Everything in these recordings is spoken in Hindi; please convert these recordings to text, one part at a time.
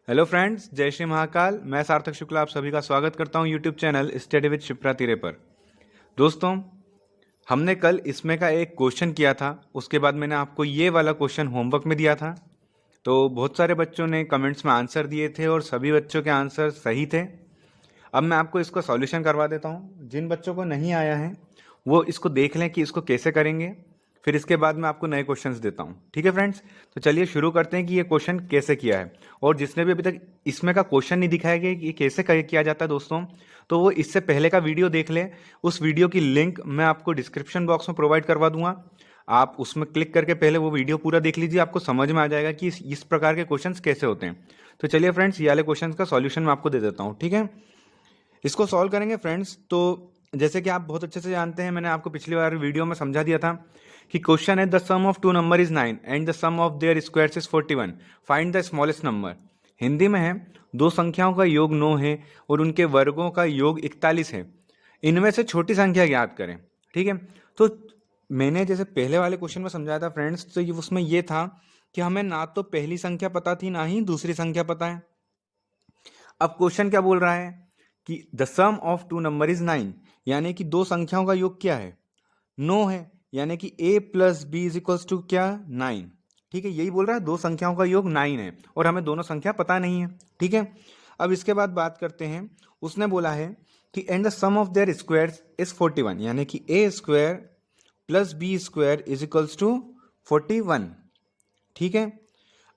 हेलो फ्रेंड्स, जय श्री महाकाल। मैं सार्थक शुक्ला आप सभी का स्वागत करता हूं YouTube channel study with Shipra तिरे पर। दोस्तों, हमने कल इसमें का एक क्वेश्चन किया था, उसके बाद मैंने आपको ये वाला क्वेश्चन होमवर्क में दिया था। तो बहुत सारे बच्चों ने कमेंट्स में आंसर दिए थे और सभी बच्चों के आंसर सही थे। अब मैं आपको इसको सॉल्यूशन करवा देता हूँ। जिन बच्चों को नहीं आया है वो इसको देख लें कि इसको कैसे करेंगे, फिर इसके बाद मैं आपको नए क्वेश्चंस देता हूँ। ठीक है फ्रेंड्स, तो चलिए शुरू करते हैं कि ये क्वेश्चन कैसे किया है। और जिसने भी अभी तक इसमें का क्वेश्चन नहीं दिखाया गया कि ये कैसे किया जाता है दोस्तों, तो वो इससे पहले का वीडियो देख लें। उस वीडियो की लिंक मैं आपको डिस्क्रिप्शन बॉक्स में प्रोवाइड करवा दूंगा। आप उसमें क्लिक करके पहले वो वीडियो पूरा देख लीजिए, आपको समझ में आ जाएगा कि इस प्रकार के क्वेश्चंस कैसे होते हैं। तो चलिए फ्रेंड्स, ये वाले क्वेश्चंस का सॉल्यूशन मैं आपको दे देता हूँ। ठीक है, इसको सॉल्व करेंगे फ्रेंड्स। तो जैसे कि आप बहुत अच्छे से जानते हैं, मैंने आपको पिछली बार वीडियो में समझा दिया था कि क्वेश्चन है the sum of two number is 9 and the sum of their squares is 41, find the smallest number. Hindi में है, दो संख्याओं का योग 9 है और उनके वर्गों का योग 41 है, इनमें से छोटी संख्या ज्ञात करें। ठीक है, तो मैंने जैसे पहले वाले क्वेश्चन में समझाया था फ्रेंड्स, तो उसमें ये था कि हमें ना तो पहली संख्या पता थी ना ही दूसरी संख्या पता है। अब क्वेश्चन क्या बोल रहा है कि the sum of two number is 9, यानी कि दो संख्याओं का योग क्या है, 9 है, यानी कि a plus B is equals to क्या, 9। ठीक है, यही बोल रहा है, दो संख्याओं का योग 9 है और हमें दोनों संख्या पता नहीं है। ठीक है, अब इसके बाद बात करते हैं। उसने बोला है कि and the sum of their squares is 41, यानी कि a square plus B square is equals to 41। ठीक है,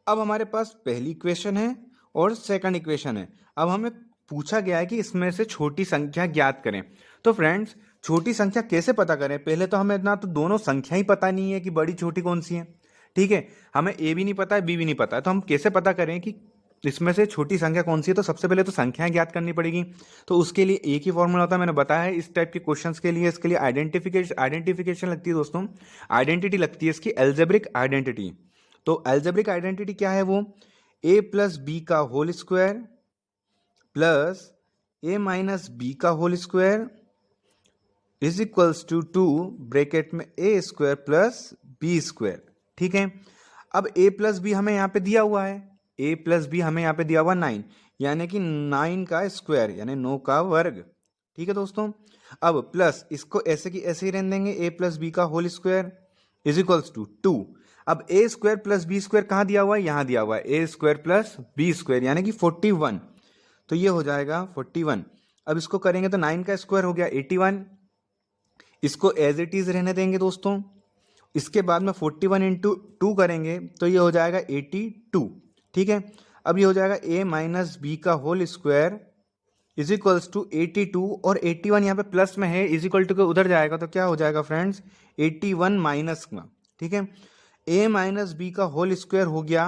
अब हमारे पास पहली इक्वेशन है और सेकंड इक्वेशन है। अब हमें पूछा गया है कि इसमें से छोटी संख्या ज्ञात करें। तो फ्रेंड्स, छोटी संख्या कैसे पता करें? पहले तो हमें इतना तो दोनों संख्या ही पता नहीं है कि बड़ी छोटी कौन सी है। ठीक है, हमें ए भी नहीं पता है, बी भी नहीं पता है, तो हम कैसे पता करें कि इसमें से छोटी संख्या कौन सी है? तो सबसे पहले तो संख्याएं ज्ञात करनी पड़ेगी। तो उसके लिए एक ही फॉर्मूला होता है, मैंने बताया है इस टाइप के क्वेश्चंस के लिए। इसके लिए आइडेंटिफिकेशन लगती है दोस्तों, आइडेंटिटी लगती है इसकी, एल्जेब्रिक आइडेंटिटी। तो एल्जेब्रिक आइडेंटिटी क्या है? वो a प्लस बी का whole square plus a minus B का whole square is equals to 2 bracket में a square plus B square. ठीक है, अब a प्लस बी हमें यहाँ पे दिया हुआ है, a प्लस बी हमें यहाँ पे दिया हुआ 9, यानी कि 9 का स्क्वायर यानी 9 का वर्ग। ठीक है दोस्तों, अब प्लस इसको ऐसे की ऐसे ही रहने देंगे, a प्लस बी का whole square is equals to 2। अब a square plus B square कहाँ दिया हुआ है? यहाँ दिया हुआ है, a square plus B square यानी कि 41। तो ये हो जाएगा 41। अब इसको करेंगे तो 9 का स्क्वायर हो गया 81, इसको एज इट इज रहने देंगे दोस्तों। इसके बाद में 41 इंटू 2 करेंगे तो ये हो जाएगा 82। ठीक है, अब ये हो जाएगा a माइनस बी का whole square is equals to 82, और 81 यहाँ पे प्लस में है, इज इक्वल टू के उधर जाएगा तो क्या हो जाएगा फ्रेंड्स, 81 माइनस का। ठीक है, a माइनस बी का होल स्क्वायर हो गया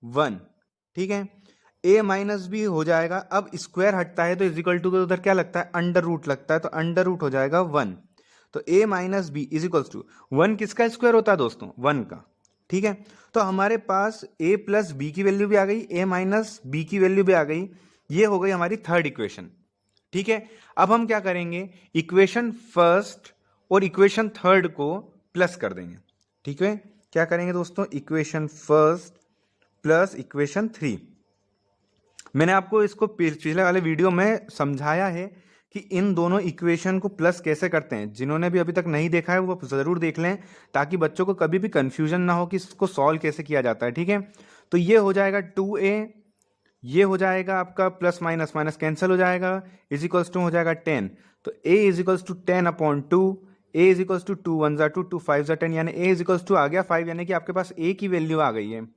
1। ठीक है, a माइनस बी हो जाएगा, अब स्क्वायर हटता है तो इज इक्वल टू के उधर क्या लगता है, अंडर रूट लगता है, तो अंडर रूट हो जाएगा 1। तो a minus B is equals to 1 किसका स्क्वायर होता है दोस्तों, 1 का। ठीक है, तो हमारे पास a प्लस बी की वैल्यू भी आ गई, a माइनस बी की वैल्यू भी आ गई। ये हो गई हमारी थर्ड इक्वेशन। ठीक है, अब हम क्या करेंगे, इक्वेशन फर्स्ट और इक्वेशन थर्ड को प्लस कर देंगे। ठीक है, क्या करेंगे दोस्तों, इक्वेशन फर्स्ट प्लस इक्वेशन 3। मैंने आपको इसको पिछले वाले वीडियो में समझाया है कि इन दोनों इक्वेशन को प्लस कैसे करते हैं। जिन्होंने भी अभी तक नहीं देखा है वो जरूर देख लें, ताकि बच्चों को कभी भी कंफ्यूजन ना हो कि इसको सॉल्व कैसे किया जाता है। ठीक है, तो ये हो जाएगा 2a, ये हो जाएगा आपका प्लस माइनस माइनस कैंसिल हो जाएगा, इज इक्वल्स टू हो जाएगा 10। तो a is equals to 10/2, a is equals to 2 1 जा 2 2 5 जा 10, यानी a इज इक्वल्स टू आ गया 5, यानी कि आपके पास a की वैल्यू आ गई है।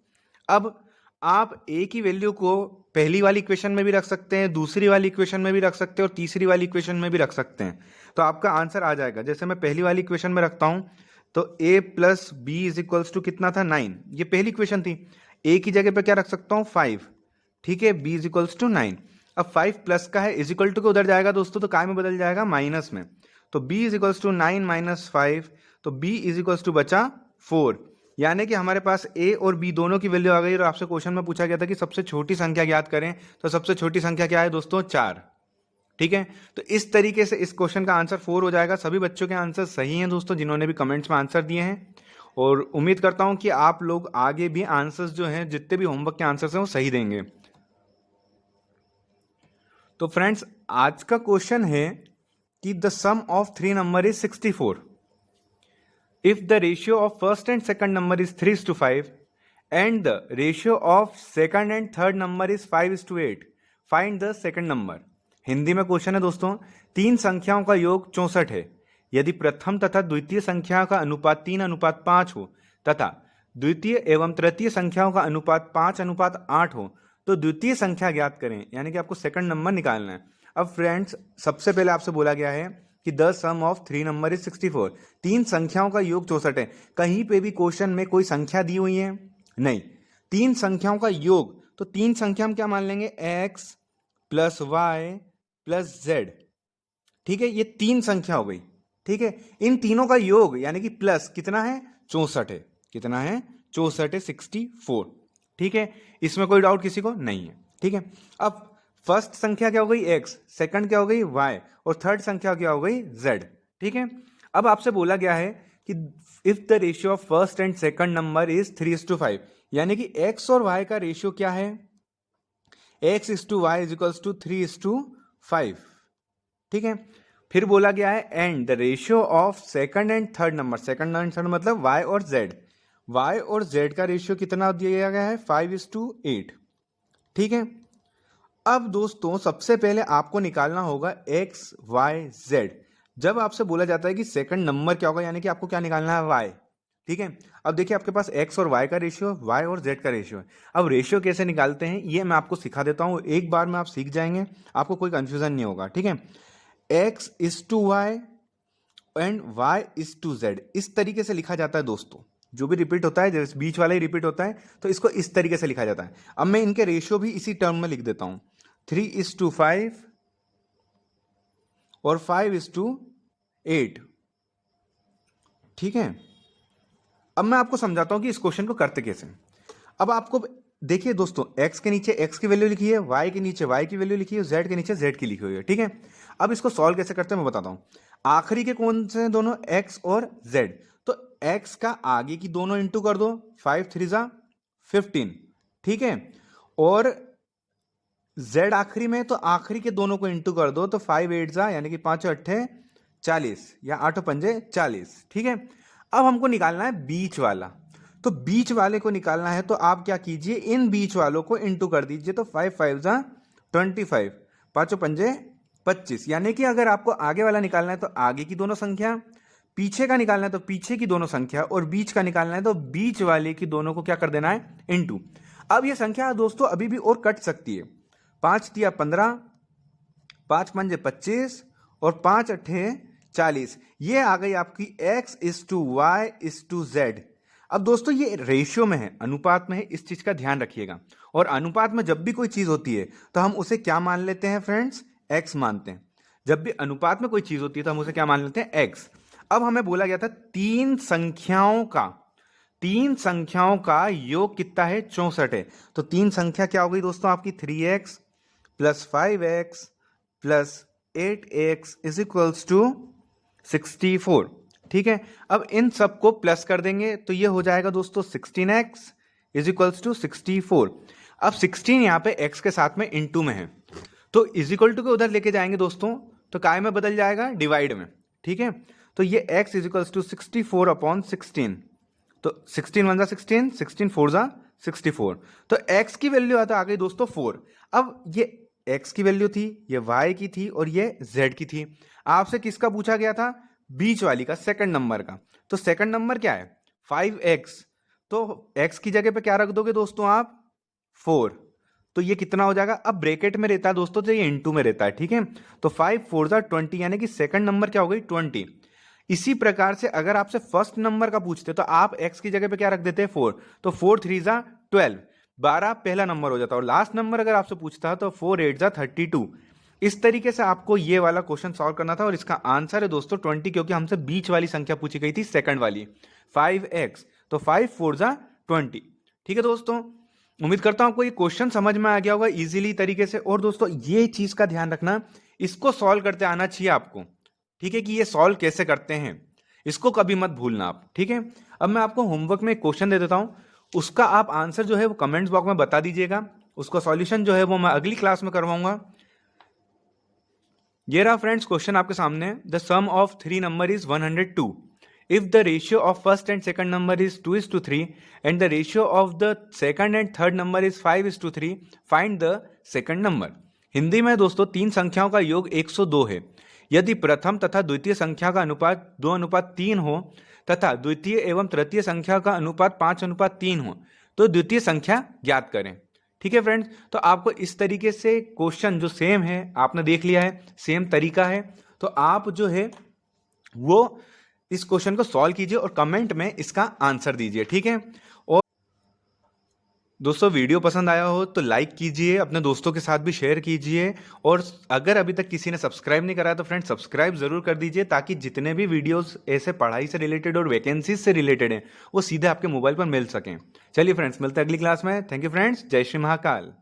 अब आप a की वैल्यू को पहली वाली इक्वेशन में भी रख सकते हैं, दूसरी वाली इक्वेशन में भी रख सकते हैं और तीसरी वाली इक्वेशन में भी रख सकते हैं, तो आपका आंसर आ जाएगा। जैसे मैं पहली वाली इक्वेशन में रखता हूं तो a plus B is equals to कितना था, 9, ये पहली इक्वेशन थी। a की जगह पे क्या रख सकता हूं, 5। ठीक है, b इज इक्वल्स टू 9। अब 5 प्लस का है, इज इक्वल टू के उधर जाएगा दोस्तों तो काय में बदल जाएगा, माइनस में। तो b is equals to 9 minus 5, तो b इज इक्वल्स टू बचा 4, यानी कि हमारे पास a और b दोनों की वैल्यू आ गई। और आपसे क्वेश्चन में पूछा गया था कि सबसे छोटी संख्या ज्ञात करें, तो सबसे छोटी संख्या क्या है दोस्तों, 4। ठीक है, तो इस तरीके से इस क्वेश्चन का आंसर 4 हो जाएगा। सभी बच्चों के आंसर सही हैं दोस्तों, जिन्होंने भी कमेंट्स में आंसर दिए हैं, और उम्मीद करता हूं कि आप लोग आगे भी आंसर्स जो हैं, जितने भी होमवर्क के आंसर्स हैं वो सही देंगे। तो फ्रेंड्स आज का क्वेश्चन है कि the sum of three number is 64 if the ratio of first and second number is 3:5 and the ratio of second and third number is 5:8 find the second number. Hindi में क्वेश्चन है दोस्तों, तीन संख्याओं का योग 64 है। यदि प्रथम तथा द्वितीय संख्या का अनुपात 3:5 हो तथा द्वितीय एवं तृतीय संख्याओं का अनुपात 5:8 हो तो द्वितीय संख्या ज्ञात करें, यानी कि आपको सेकंड नंबर निकालना है। अब फ्रेंड्स सबसे पहले आपसे बोला गया है कि the sum of three number is 64, तीन संख्याओं का योग 64 है। कहीं पे भी क्वेश्चन में कोई संख्या दी हुई है नहीं, तीन संख्याओं का योग। तो तीन संख्या हम क्या मान लेंगे, x plus Y plus Z. ठीक है, ये तीन संख्या हो गई। ठीक है, इन तीनों का योग यानी कि प्लस कितना है, 64 है। कितना है, 64 है, 64। ठीक है, इसमें कोई डाउट किसी को नहीं है। ठीक है, अब फर्स्ट संख्या क्या हो गई x, सेकंड क्या हो गई y और थर्ड संख्या क्या हो गई z। ठीक है, अब आपसे बोला गया है कि if the ratio of first and second number is 3:5, यानी कि x और y का रेशियो क्या है, x:y इज इक्वल्स टू 3:5। ठीक है, फिर बोला गया है and the ratio of second and third number, second and third मतलब y और z, y और z का रेशियो कितना दिया गया है, 5:8। ठीक है, अब दोस्तों सबसे पहले आपको निकालना होगा x y z। जब आपसे बोला जाता है कि सेकंड नंबर क्या होगा, यानी कि आपको क्या निकालना है, y। ठीक है, अब देखिए आपके पास x और y का रेशियो, y और z का रेशियो है। अब रेशियो कैसे निकालते हैं ये मैं आपको सिखा देता हूं, एक बार में आप सीख जाएंगे, आपको कोई कंफ्यूजन नहीं होगा। ठीक है, x:y एंड y:z, इस तरीके से लिखा जाता है दोस्तों। जो भी रिपीट होता है, जैसे बीच वाला ही रिपीट होता है, तो इसको इस तरीके से लिखा जाता है। अब मैं इनके रेशियो भी इसी टर्म में लिख देता हूं, 3:5 और 5:8। ठीक है, अब मैं आपको समझाता हूं कि इस क्वेश्चन को करते कैसे। अब आपको देखिए दोस्तों, x के नीचे x की वैल्यू लिखी है, y के नीचे y की वैल्यू लिखी है, z के नीचे z की लिखी हुई है। ठीक है, अब इसको सॉल्व कैसे करते हैं मैं बताता हूं। आखिरी के कौन से दोनों, x और z, तो x का आगे की दोनों इंटू कर दो, 5×3=15। ठीक है, और z आखिरी में, तो आखिरी के दोनों को इंटू कर दो, तो 5×8 यानी कि 5×8 40 या 8×5 40। ठीक है, अब हमको निकालना है बीच वाला, तो बीच वाले को निकालना है तो आप क्या कीजिए, इन बीच वालों को इंटू कर दीजिए, तो 5×5 = 25, 5×5 25। यानी कि अगर आपको आगे वाला निकालना है तो आगे की दोनों संख्या, पीछे का निकालना है तो पीछे की दोनों संख्या, और बीच का निकालना है तो बीच वाले की दोनों को क्या कर देना है, इंटू। अब ये संख्या दोस्तों अभी भी और कट सकती है, 5×3 = 15, 5×5 = 25 और 5×8 = 40। ये आ गई आपकी x:y:z। अब दोस्तों ये रेशियो में है, अनुपात में है, इस चीज का ध्यान रखिएगा। और अनुपात में जब भी कोई चीज होती है तो हम उसे क्या मान लेते हैं फ्रेंड्स, x मानते हैं। जब भी अनुपात में कोई चीज होती है तो हम उसे क्या मान लेते हैं, x। अब हमें बोला गया था तीन संख्याओं का योग कितना है, 64 है। तो तीन संख्या क्या हो गई दोस्तों आपकी, 3x + 5x + 8x = 64। ठीक है, अब इन सबको प्लस कर देंगे तो ये हो जाएगा दोस्तों 16x = 64। अब 16 यहाँ पे x के साथ में इंटू में है, तो इजिकल टू के उधर लेके जाएंगे दोस्तों, तो काय में बदल जाएगा, डिवाइड में। ठीक है, तो ये x = 64/16, तो 16 × 1 = 16, 16 × 4 = 64। तो x की वैल्यू आ गई दोस्तों 4। अब ये x की वैल्यू थी, ये y की थी और ये z की थी। आपसे किसका पूछा गया था, बीच वाली का, सेकंड नंबर का। तो सेकंड नंबर क्या है, 5x, तो x की जगह पे क्या रख दोगे दोस्तों आप, 4। तो ये कितना हो जाएगा, अब ब्रैकेट में रहता है दोस्तों तो ये इंटू में रहता है। ठीक है, तो 5×4 = 20, यानी कि सेकंड नंबर क्या हो गई, 20। इसी प्रकार से अगर आपसे फर्स्ट नंबर का पूछते तो आप x की जगह पे क्या रख देते हैं, 4, तो 4×3 = 12, 12 पहला नंबर हो जाता है। और लास्ट नंबर अगर आपसे पूछता है तो 4×8 = 32। इस तरीके से आपको ये वाला क्वेश्चन सॉल्व करना था, और इसका आंसर है दोस्तों 20, क्योंकि हमसे बीच वाली संख्या पूछी गई थी, सेकंड वाली 5x, तो 5×4 = 20। ठीक है दोस्तों, उम्मीद करता हूं आपको ये क्वेश्चन समझ में आ गया होगा इजीली तरीके से। और दोस्तों ये चीज का ध्यान रखना, इसको सॉल्व करते आना चाहिए आपको। ठीक है, कि ये सॉल्व कैसे करते हैं, इसको कभी मत भूलना आप। ठीक है, अब मैं आपको होमवर्क में एक क्वेश्चन दे देता हूं, उसका आप आंसर जो है वो कमेंट्स बॉक्स में बता दीजिएगा। उसका सॉल्यूशन जो है वो मैं अगली क्लास में करवाऊंगा। ये रहा फ्रेंड्स क्वेश्चन आपके सामने। The sum of three number is 102। If the ratio of first and second number is 2:3 and the ratio of the second and third number is 5:3, find the second number. Hindi में दोस्तों तीन संख्याओं का योग 102 है। यदि प्रथम तथा द्वितीय संख्या का अनुपात 2:3 हो तथा द्वितीय एवं तृतीय संख्या का अनुपात 5:3 हो तो द्वितीय संख्या ज्ञात करें। ठीक है फ्रेंड्स, तो आपको इस तरीके से क्वेश्चन जो सेम है आपने देख लिया है, सेम तरीका है, तो आप जो है वो इस क्वेश्चन को सॉल्व कीजिए और कमेंट में इसका आंसर दीजिए। ठीक है, और दोस्तों वीडियो पसंद आया हो तो लाइक कीजिए, अपने दोस्तों के साथ भी शेयर कीजिए, और अगर अभी तक किसी ने सब्सक्राइब नहीं करा तो फ्रेंड्स सब्सक्राइब जरूर कर दीजिए, ताकि जितने भी वीडियोस ऐसे पढ़ाई से रिलेटेड और वैकेंसीज से रिलेटेड हैं वो सीधे आपके मोबाइल पर मिल सकें। चलिए फ्रेंड्स, मिलते हैं अगली क्लास में। थैंक यू फ्रेंड्स, जय श्री महाकाल।